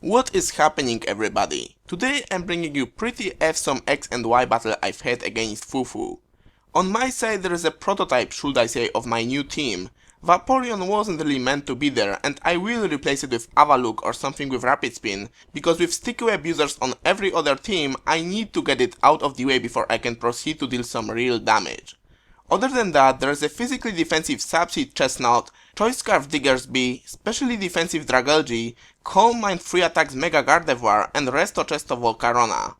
What is happening, everybody? Today I'm bringing you pretty awesome X and Y battle I've had against foofoo. On my side there is a prototype, should I say, of my new team. Vaporeon wasn't really meant to be there, and I will replace it with Avaluk or something with Rapid Spin, because with sticky web users on every other team I need to get it out of the way before I can proceed to deal some real damage. Other than that, there is a physically defensive Subseed Chestnut, Choice Scarf Diggersby, specially defensive Dragalge, Calm Mind free attacks Mega Gardevoir, and Resto Chesto Volcarona.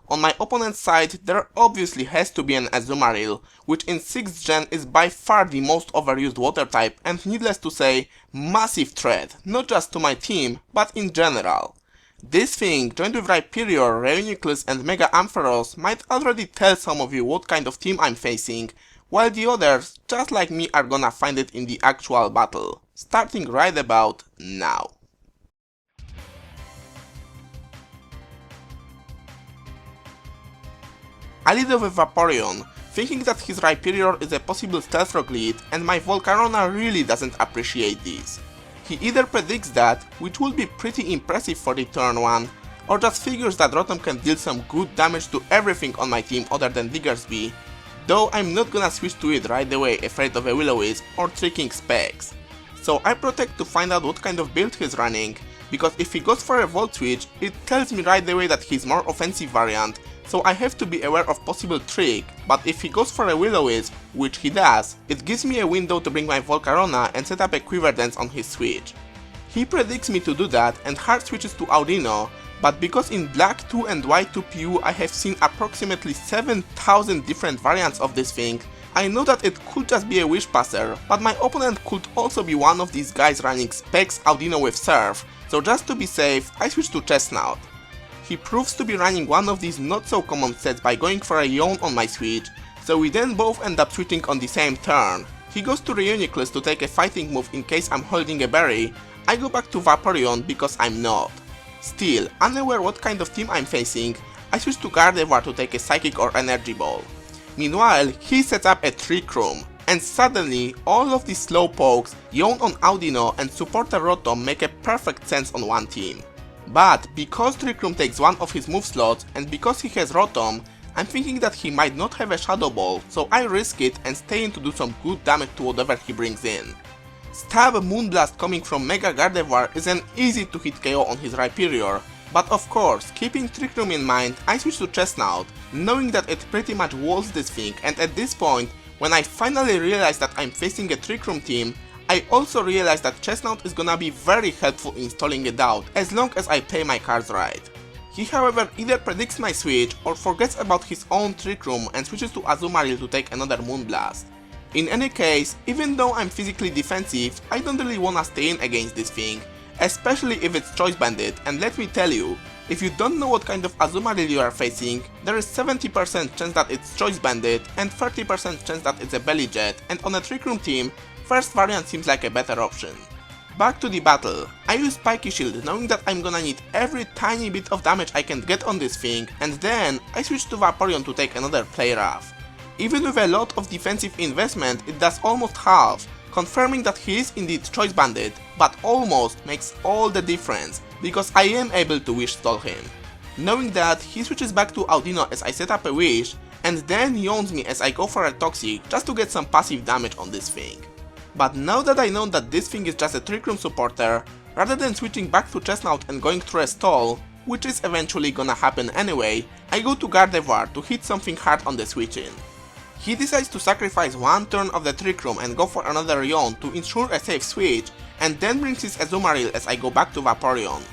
On my opponent's side, there obviously has to be an Azumarill, which in 6th gen is by far the most overused water type and needless to say, massive threat, not just to my team, but in general. This thing, joined with Rhyperior, Reuniclus and Mega Ampharos, might already tell some of you what kind of team I'm facing, while the others, just like me, are gonna find it in the actual battle, starting right about now. I lead off with Vaporeon, thinking that his Rhyperior is a possible Stealth Rock lead, and my Volcarona really doesn't appreciate this. He either predicts that, which would be pretty impressive for the turn 1, or just figures that Rotom can deal some good damage to everything on my team other than Diggersby, though I'm not gonna switch to it right away afraid of a Will-O-Wisp or tricking specs. So I protect to find out what kind of build he's running, because if he goes for a Volt Switch, it tells me right away that he's more offensive variant, so I have to be aware of possible trick, but if he goes for a Will-O-Wisp, which he does, it gives me a window to bring my Volcarona and set up a Quiver Dance on his switch. He predicts me to do that and hard switches to Audino, but because in Black 2 and White 2 PU I have seen approximately 7,000 different variants of this thing, I know that it could just be a Wish Passer, but my opponent could also be one of these guys running Specs Audino with Surf, so just to be safe, I switch to Chestnut. He proves to be running one of these not so common sets by going for a Yawn on my switch, so we then both end up switching on the same turn. He goes to Reuniclus to take a fighting move in case I'm holding a berry, I go back to Vaporeon because I'm not. Still, unaware what kind of team I'm facing, I switch to Gardevoir to take a Psychic or Energy Ball. Meanwhile, he sets up a Trick Room, and suddenly all of these Slowpokes, Yawn on Audino and Supporter Rotom make a perfect sense on one team. But because Trick Room takes one of his move slots and because he has Rotom, I'm thinking that he might not have a Shadow Ball, so I risk it and stay in to do some good damage to whatever he brings in. Stab Moonblast coming from Mega Gardevoir is an easy to hit KO on his Rhyperior, but of course, keeping Trick Room in mind, I switch to Chestnut, knowing that it pretty much walls this thing, and at this point, when I finally realize that I'm facing a Trick Room team, I also realize that Chestnut is gonna be very helpful in stalling it out, as long as I play my cards right. He however either predicts my switch or forgets about his own Trick Room and switches to Azumarill to take another Moonblast. In any case, even though I'm physically defensive, I don't really wanna stay in against this thing, especially if it's Choice Banded, and let me tell you, if you don't know what kind of Azumarill you are facing, there is 70% chance that it's Choice Banded and 30% chance that it's a Belly Jet, and on a Trick Room team, first variant seems like a better option. Back to the battle. I use Spiky Shield knowing that I'm gonna need every tiny bit of damage I can get on this thing, and then I switch to Vaporeon to take another Play Rough. Even with a lot of defensive investment, it does almost half, confirming that he is indeed Choice Banded, but almost makes all the difference, because I am able to Wish Stall him. Knowing that, he switches back to Audino as I set up a Wish, and then yawns me as I go for a Toxic just to get some passive damage on this thing. But now that I know that this thing is just a Trick Room supporter, rather than switching back to Chestnut and going through a stall, which is eventually gonna happen anyway, I go to Gardevoir to hit something hard on the switch in. He decides to sacrifice one turn of the Trick Room and go for another Yawn to ensure a safe switch, and then brings his Azumarill as I go back to Vaporeon.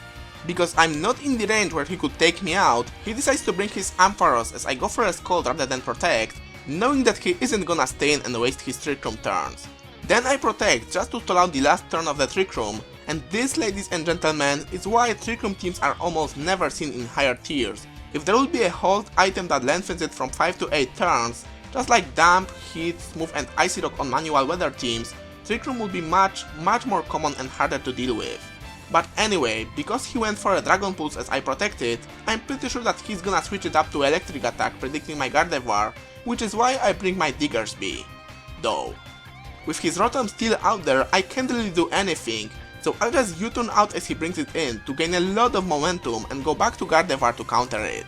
Because I'm not in the range where he could take me out, he decides to bring his Ampharos as I go for a Scald rather than Protect, knowing that he isn't gonna stay in and waste his Trick Room turns. Then I Protect just to stall out the last turn of the Trick Room, and this, ladies and gentlemen, is why Trick Room teams are almost never seen in higher tiers. If there would be a hold item that lengthens it from 5 to 8 turns, just like Damp, Heat, Smooth and Icy Rock on manual weather teams, Trick Room would be much more common and harder to deal with. But anyway, because he went for a Dragon Pulse as I protected, I'm pretty sure that he's gonna switch it up to Electric Attack predicting my Gardevoir, which is why I bring my Diggersby. Though. With his Rotom still out there, I can't really do anything, so I'll just U-turn out as he brings it in to gain a lot of momentum and go back to Gardevoir to counter it.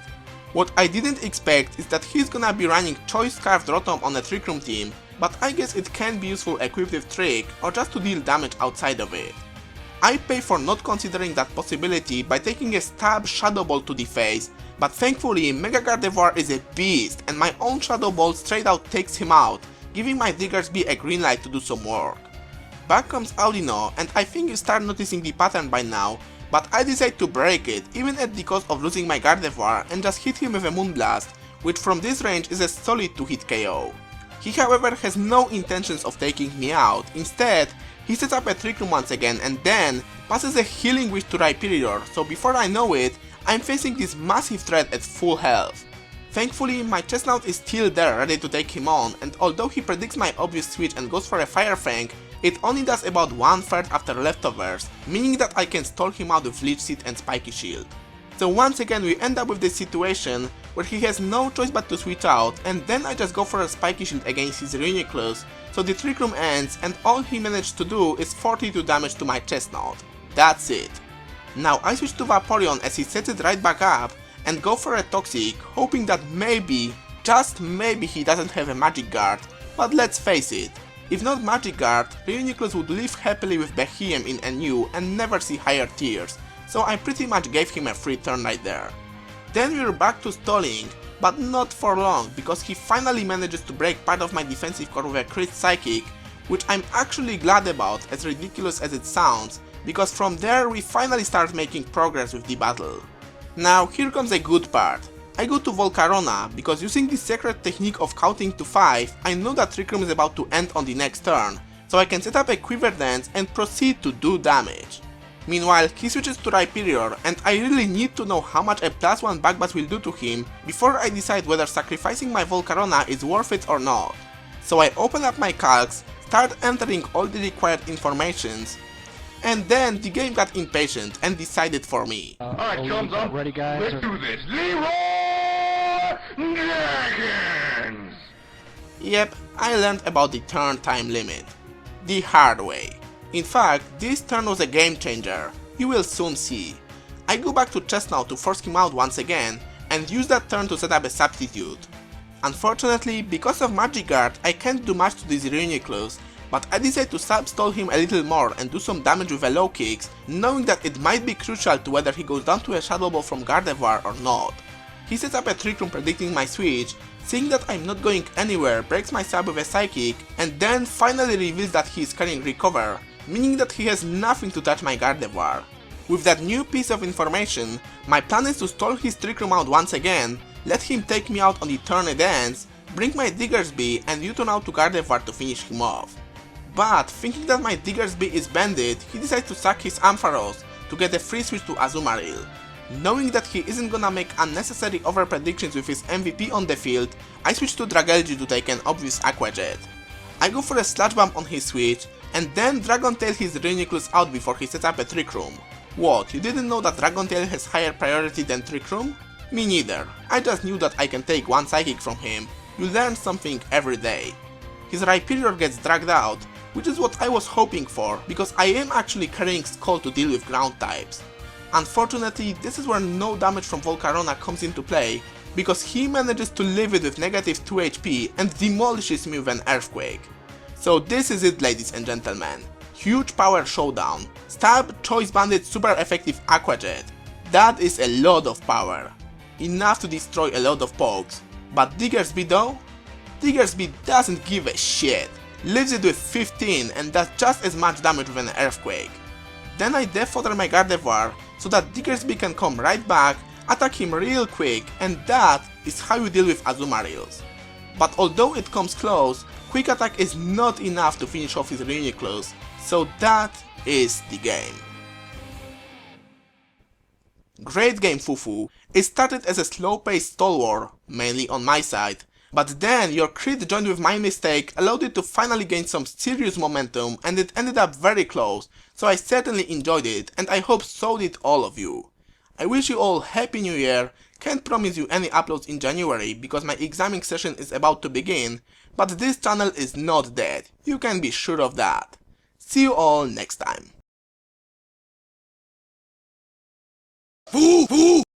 What I didn't expect is that he's gonna be running Choice Scarfed Rotom on a Trick Room team, but I guess it can be useful equipped with Trick or just to deal damage outside of it. I pay for not considering that possibility by taking a stab Shadow Ball to the face, but thankfully Mega Gardevoir is a beast and my own Shadow Ball straight out takes him out, giving my Diggersby a green light to do some work. Back comes Audino, and I think you start noticing the pattern by now, but I decide to break it even at the cost of losing my Gardevoir and just hit him with a Moonblast, which from this range is a solid 2-hit KO. He however has no intentions of taking me out. Instead, he sets up a Trick Room once again and then passes a Healing Wish to Rhyperior, so before I know it, I'm facing this massive threat at full health. Thankfully, my Chestnut is still there ready to take him on, and although he predicts my obvious switch and goes for a Fire Fang, it only does about 1/3 after leftovers, meaning that I can stall him out with Leech Seed and Spiky Shield. So once again we end up with this situation where he has no choice but to switch out, and then I just go for a Spiky Shield against his Reuniclus, so the Trick Room ends and all he managed to do is 42 damage to my Chestnut. That's it. Now I switch to Vaporeon as he sets it right back up and go for a Toxic, hoping that maybe, just maybe he doesn't have a Magic Guard, but let's face it, if not Magic Guard, Reuniclus would live happily with Behem in NU and never see higher tiers, so I pretty much gave him a free turn right there. Then we're back to stalling, but not for long because he finally manages to break part of my defensive core with a crit Psychic, which I'm actually glad about, as ridiculous as it sounds, because from there we finally start making progress with the battle. Now here comes a good part. I go to Volcarona because using the secret technique of counting to 5, I know that Trick Room is about to end on the next turn, so I can set up a Quiver Dance and proceed to do damage. Meanwhile, he switches to Rhyperior, and I really need to know how much a +1 Backbass will do to him before I decide whether sacrificing my Volcarona is worth it or not. So I open up my calcs, start entering all the required informations, and then the game got impatient and decided for me. Alright, chums up. Ready, guys? Let's do this. Leroy Dragons! Yep, I learned about the turn time limit. The hard way. In fact, this turn was a game changer. You will soon see. I go back to Chestnut to force him out once again and use that turn to set up a substitute. Unfortunately, because of Magic Guard, I can't do much to this Reuniclus, but I decide to sub-stall him a little more and do some damage with a low kicks, knowing that it might be crucial to whether he goes down to a Shadow Ball from Gardevoir or not. He sets up a Trick Room predicting my switch, seeing that I'm not going anywhere, breaks my sub with a Psychic, and then finally reveals that he is carrying Recover, meaning that he has nothing to touch my Gardevoir. With that new piece of information, my plan is to stall his Trick Room out once again, let him take me out on the turn it ends, bring my Diggersby and U-turn out to Gardevoir to finish him off. But, thinking that my Diggersby is banded, he decides to sack his Ampharos to get a free switch to Azumarill. Knowing that he isn't gonna make unnecessary over predictions with his MVP on the field, I switch to Dragalge to take an obvious Aqua Jet. I go for a Sludge Bomb on his switch, and then Dragon Tail his Reuniclus out before he sets up a Trick Room. What, you didn't know that Dragon Tail has higher priority than Trick Room? Me neither, I just knew that I can take one Psychic from him. You learn something every day. His Rhyperior gets dragged out, which is what I was hoping for, because I am actually carrying Skull to deal with ground types. Unfortunately, this is where no damage from Volcarona comes into play, because he manages to leave it with negative 2 HP and demolishes me with an Earthquake. So this is it, ladies and gentlemen. Huge power showdown. Stab, Choice Bandit, super effective Aqua Jet. That is a lot of power. Enough to destroy a lot of pokes. But Diggersby though? Diggersby doesn't give a shit. Leaves it with 15 and does just as much damage with an Earthquake. Then I Death Fodder my Gardevoir so that Diggersby can come right back, attack him real quick, and that is how you deal with Azumarills. But although it comes close, Quick Attack is not enough to finish off his Reuniclus, so that is the game. Great game, foofoo. It started as a slow-paced stall war, mainly on my side, but then your crit joined with my mistake allowed it to finally gain some serious momentum, and it ended up very close, so I certainly enjoyed it, and I hope so did all of you. I wish you all Happy New Year. Can't promise you any uploads in January because my examining session is about to begin, but this channel is not dead, you can be sure of that. See you all next time. Foofoo!